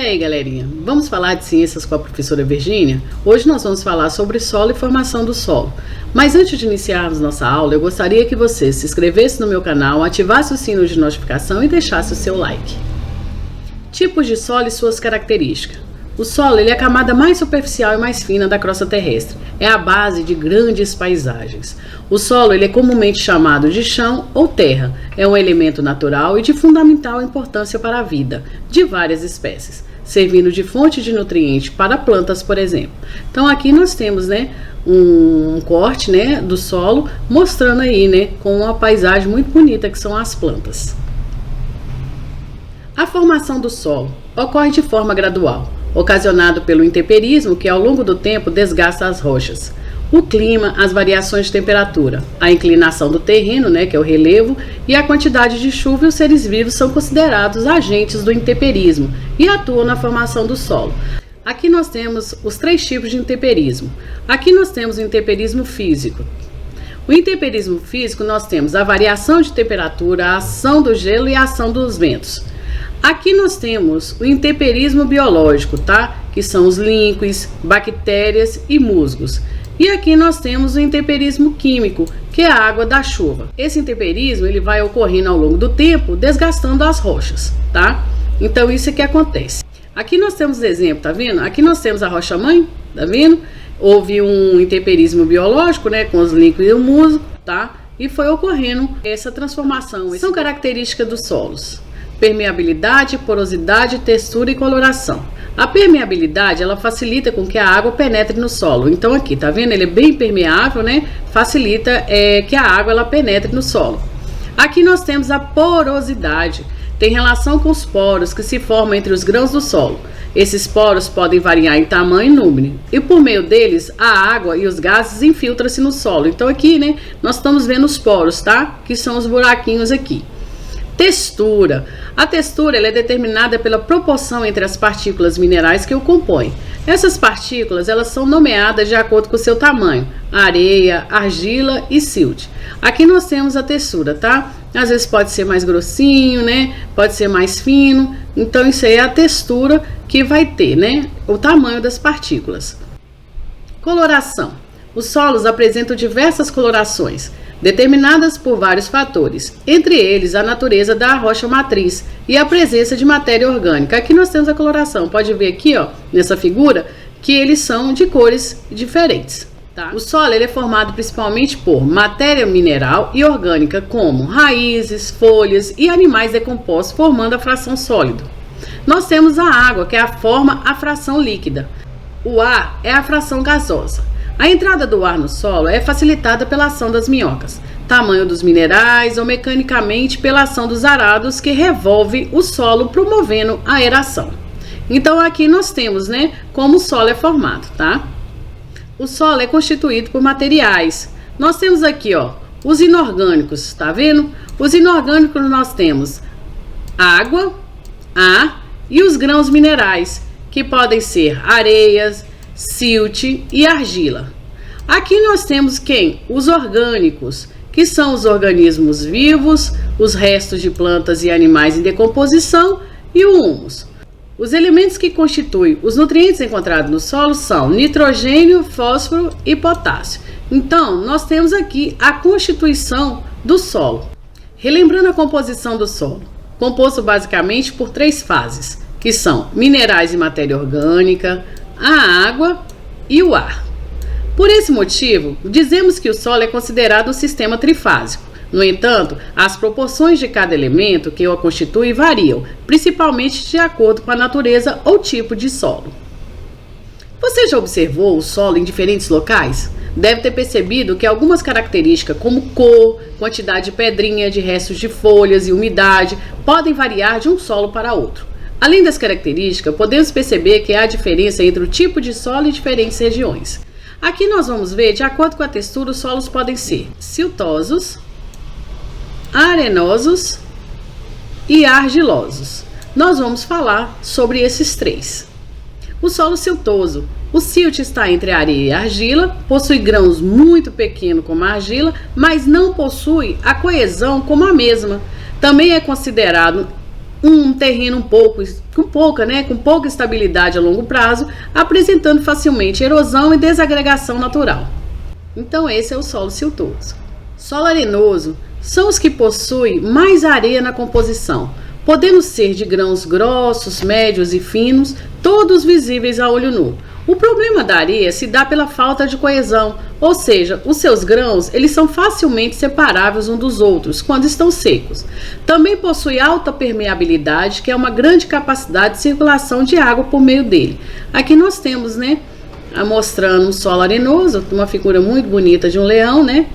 aí, galerinha? Vamos falar de ciências com a professora Virgínia? Hoje nós vamos falar sobre solo e formação do solo. Mas antes de iniciarmos nossa aula, eu gostaria que você se inscrevesse no meu canal, ativasse o sino de notificação e deixasse o seu like. Tipos de solo e suas características. O solo é a camada mais superficial e mais fina da crosta terrestre. É a base de grandes paisagens. O solo é comumente chamado de chão ou terra. É um elemento natural e de fundamental importância para a vida de várias espécies, servindo de fonte de nutrientes para plantas, por exemplo. Então aqui nós temos, um corte, do solo, mostrando aí, com uma paisagem muito bonita que são as plantas. A formação do solo ocorre de forma gradual, ocasionado pelo intemperismo que ao longo do tempo desgasta as rochas. O clima, as variações de temperatura, a inclinação do terreno, que é o relevo, e a quantidade de chuva e os seres vivos são considerados agentes do intemperismo e atuam na formação do solo. Aqui nós temos os três tipos de intemperismo. Aqui nós temos o intemperismo físico. O intemperismo físico nós temos a variação de temperatura, a ação do gelo e a ação dos ventos. Aqui nós temos o intemperismo biológico, que são os líquens, bactérias e musgos. E aqui nós temos o intemperismo químico, que é a água da chuva. Esse intemperismo ele vai ocorrendo ao longo do tempo, desgastando as rochas, Então isso é que acontece. Aqui nós temos exemplo, tá vendo? Aqui nós temos a rocha mãe, tá vendo? Houve um intemperismo biológico, com os líquens e o musgo, E foi ocorrendo essa transformação. São características dos solos: permeabilidade, porosidade, textura e coloração. A permeabilidade, ela facilita com que a água penetre no solo. Então aqui, tá vendo? Ele é bem permeável, Facilita que a água ela penetre no solo. Aqui nós temos a porosidade. Tem relação com os poros que se formam entre os grãos do solo. Esses poros podem variar em tamanho e número. E por meio deles, a água e os gases infiltram-se no solo. Então aqui, nós estamos vendo os poros, Que são os buraquinhos aqui. Textura. A textura ela é determinada pela proporção entre as partículas minerais que o compõem. Essas partículas elas são nomeadas de acordo com o seu tamanho: areia, argila e silt. Aqui nós temos a textura, Às vezes pode ser mais grossinho, Pode ser mais fino. Então isso aí é a textura que vai ter, O tamanho das partículas. Coloração. Os solos apresentam diversas colorações, determinadas por vários fatores, entre eles a natureza da rocha matriz e a presença de matéria orgânica. Aqui nós temos a coloração, pode ver aqui, nessa figura, que eles são de cores diferentes. O solo ele é formado principalmente por matéria mineral e orgânica, como raízes, folhas e animais decompostos, formando a fração sólido. Nós temos a água, que forma a fração líquida. O ar é a fração gasosa. A entrada do ar no solo é facilitada pela ação das minhocas, tamanho dos minerais ou mecanicamente pela ação dos arados que revolve o solo, promovendo a aeração. Então aqui nós temos, como o solo é formado, O solo é constituído por materiais. Nós temos aqui, os inorgânicos, tá vendo? Os inorgânicos nós temos água, ar e os grãos minerais, que podem ser areias, silt e argila. Aqui nós temos quem? Os orgânicos, que são os organismos vivos, os restos de plantas e animais em decomposição e o humus. Os elementos que constituem os nutrientes encontrados no solo são nitrogênio, fósforo e potássio. Então, nós temos aqui a constituição do solo. Relembrando a composição do solo, composto basicamente por três fases, que são minerais e matéria orgânica, a água e o ar. Por esse motivo, dizemos que o solo é considerado um sistema trifásico. No entanto, as proporções de cada elemento que o constitui variam, principalmente de acordo com a natureza ou tipo de solo. Você já observou o solo em diferentes locais? Deve ter percebido que algumas características, como cor, quantidade de pedrinha, de restos de folhas e umidade, podem variar de um solo para outro. Além das características, podemos perceber que há diferença entre o tipo de solo e diferentes regiões. Aqui nós vamos ver, de acordo com a textura, os solos podem ser siltosos, arenosos e argilosos. Nós vamos falar sobre esses três. O solo siltoso. O silt está entre a areia e a argila, possui grãos muito pequenos como a argila, mas não possui a coesão como a mesma. Também é considerado um terreno com pouca estabilidade a longo prazo, apresentando facilmente erosão e desagregação natural. Então esse é o solo siltoso. Solo arenoso são os que possuem mais areia na composição, podendo ser de grãos grossos, médios e finos, todos visíveis a olho nu. O problema da areia se dá pela falta de coesão, ou seja, os seus grãos eles são facilmente separáveis uns dos outros quando estão secos. Também possui alta permeabilidade, que é uma grande capacidade de circulação de água por meio dele. Aqui nós temos, mostrando um solo arenoso, uma figura muito bonita de um leão, E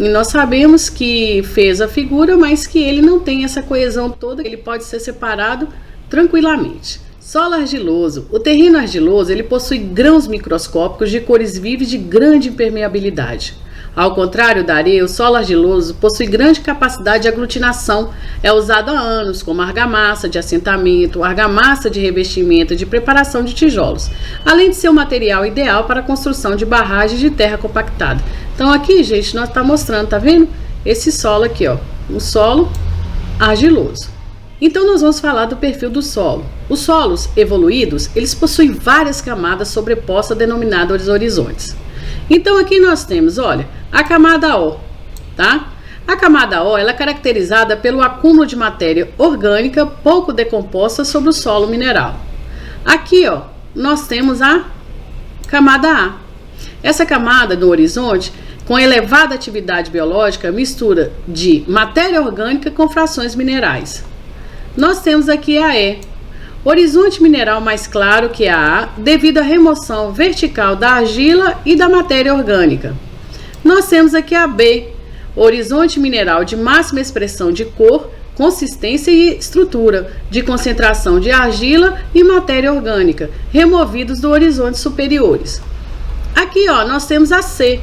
nós sabemos que fez a figura, mas que ele não tem essa coesão toda, ele pode ser separado tranquilamente. Solo argiloso. O terreno argiloso ele possui grãos microscópicos de cores vivas de grande impermeabilidade. Ao contrário da areia, o solo argiloso possui grande capacidade de aglutinação. É usado há anos como argamassa de assentamento, argamassa de revestimento e de preparação de tijolos, além de ser um material ideal para a construção de barragens de terra compactada. Então aqui, gente, nós estamos mostrando, tá vendo? Esse solo aqui, ó, um solo argiloso. Então nós vamos falar do perfil do solo. Os solos evoluídos, eles possuem várias camadas sobrepostas denominadas horizontes. Então aqui nós temos, olha, a camada O, tá? A camada O, ela é caracterizada pelo acúmulo de matéria orgânica pouco decomposta sobre o solo mineral. Aqui, ó, nós temos a camada A. Essa camada do horizonte, com elevada atividade biológica, mistura de matéria orgânica com frações minerais. Nós temos aqui a E, horizonte mineral mais claro que a A, devido à remoção vertical da argila e da matéria orgânica. Nós temos aqui a B, horizonte mineral de máxima expressão de cor, consistência e estrutura, de concentração de argila e matéria orgânica, removidos do horizonte superiores. Aqui, ó, nós temos a C,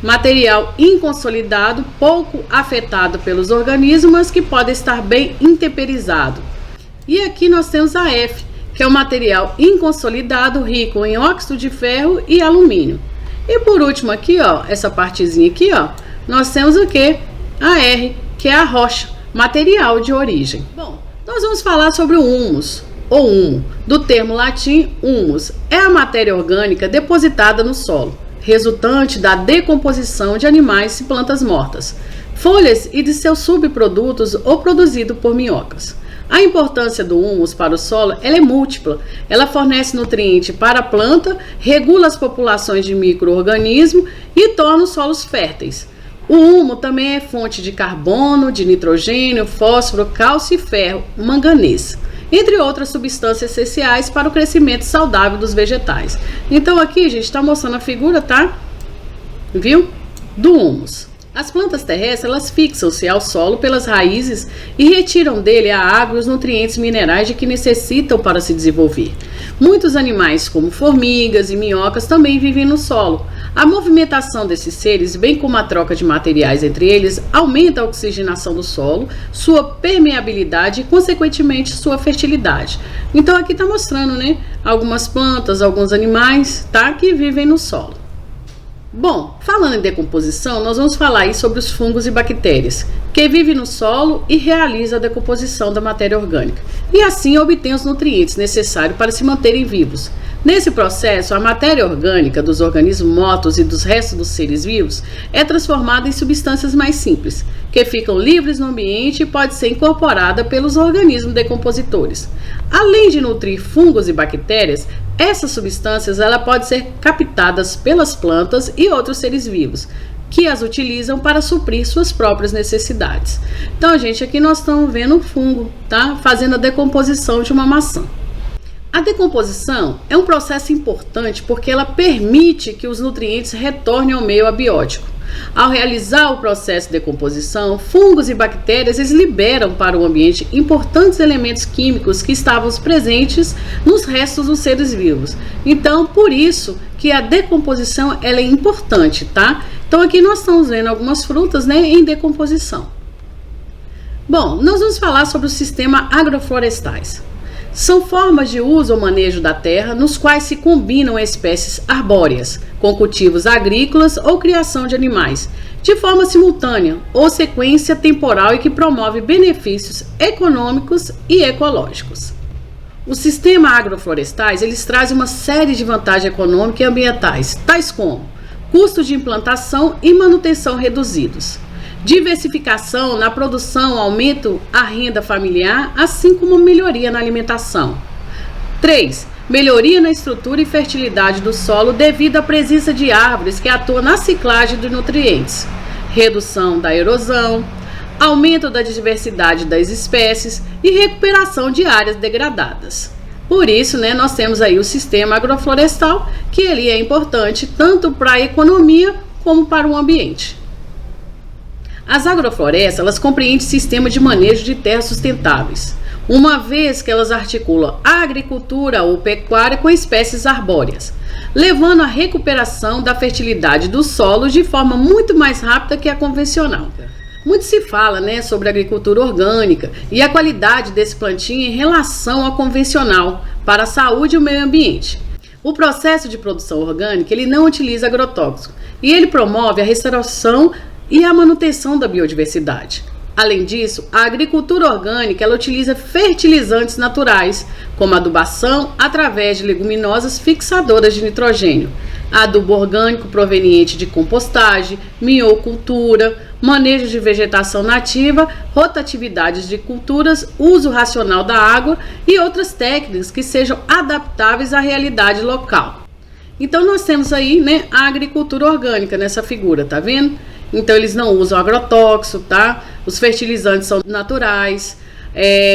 material inconsolidado, pouco afetado pelos organismos, mas que pode estar bem intemperizado. E aqui nós temos a F, que é um material inconsolidado, rico em óxido de ferro e alumínio. E por último aqui, ó, essa partezinha aqui, ó, nós temos o quê? A R, que é a rocha, material de origem. Bom, nós vamos falar sobre o humus, ou humo, do termo latim humus. É a matéria orgânica depositada no solo, resultante da decomposição de animais e plantas mortas, folhas e de seus subprodutos ou produzido por minhocas. A importância do humus para o solo ela é múltipla. Ela fornece nutriente para a planta, regula as populações de micro-organismos e torna os solos férteis. O humo também é fonte de carbono, de nitrogênio, fósforo, cálcio e ferro, manganês, entre outras substâncias essenciais para o crescimento saudável dos vegetais. Então aqui, gente, está mostrando a figura, tá? Viu? Do humus. As plantas terrestres, elas fixam-se ao solo pelas raízes e retiram dele a água e os nutrientes minerais de que necessitam para se desenvolver. Muitos animais, como formigas e minhocas, também vivem no solo. A movimentação desses seres, bem como a troca de materiais entre eles, aumenta a oxigenação do solo, sua permeabilidade e, consequentemente, sua fertilidade. Então aqui está mostrando, algumas plantas, alguns animais, tá, que vivem no solo. Bom, falando em decomposição, nós vamos falar aí sobre os fungos e bactérias, que vivem no solo e realizam a decomposição da matéria orgânica, e assim obtêm os nutrientes necessários para se manterem vivos. Nesse processo, a matéria orgânica dos organismos mortos e dos restos dos seres vivos é transformada em substâncias mais simples, que ficam livres no ambiente e pode ser incorporada pelos organismos decompositores. Além de nutrir fungos e bactérias, essas substâncias podem ser captadas pelas plantas e outros seres vivos, que as utilizam para suprir suas próprias necessidades. Então, gente, aqui nós estamos vendo um fungo, tá? Fazendo a decomposição de uma maçã. A decomposição é um processo importante porque ela permite que os nutrientes retornem ao meio abiótico. Ao realizar o processo de decomposição, fungos e bactérias eles liberam para o ambiente importantes elementos químicos que estavam presentes nos restos dos seres vivos. Então, por isso que a decomposição ela é importante, tá? Então, aqui nós estamos vendo algumas frutas, em decomposição. Bom, nós vamos falar sobre o sistema agroflorestais. São formas de uso ou manejo da terra nos quais se combinam espécies arbóreas com cultivos agrícolas ou criação de animais, de forma simultânea ou sequência temporal e que promove benefícios econômicos e ecológicos. Os sistemas agroflorestais, eles trazem uma série de vantagens econômicas e ambientais, tais como custos de implantação e manutenção reduzidos, diversificação na produção, aumento a renda familiar, assim como melhoria na alimentação. 3. Melhoria na estrutura e fertilidade do solo devido à presença de árvores que atuam na ciclagem de nutrientes, redução da erosão, aumento da diversidade das espécies e recuperação de áreas degradadas. Por isso, nós temos aí o sistema agroflorestal, que ele é importante tanto para a economia como para o ambiente. As agroflorestas, elas compreendem sistema de manejo de terras sustentáveis, uma vez que elas articulam a agricultura ou pecuária com espécies arbóreas, levando à recuperação da fertilidade dos solos de forma muito mais rápida que a convencional. Muito se fala, sobre a agricultura orgânica e a qualidade desse plantio em relação ao convencional para a saúde e o meio ambiente. O processo de produção orgânica, ele não utiliza agrotóxico e ele promove a restauração e a manutenção da biodiversidade. Além disso, a agricultura orgânica, ela utiliza fertilizantes naturais, como adubação através de leguminosas fixadoras de nitrogênio, adubo orgânico proveniente de compostagem, miocultura, manejo de vegetação nativa, rotatividades de culturas, uso racional da água e outras técnicas que sejam adaptáveis à realidade local. Então nós temos aí, a agricultura orgânica nessa figura, tá vendo? Então eles não usam agrotóxico, tá? Os fertilizantes são naturais,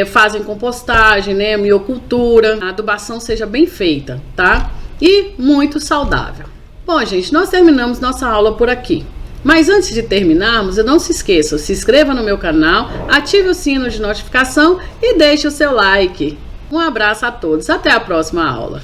fazem compostagem, miocultura, a adubação seja bem feita, tá? E muito saudável. Bom, gente, nós terminamos nossa aula por aqui. Mas antes de terminarmos, não se esqueça, se inscreva no meu canal, ative o sino de notificação e deixe o seu like. Um abraço a todos, até a próxima aula.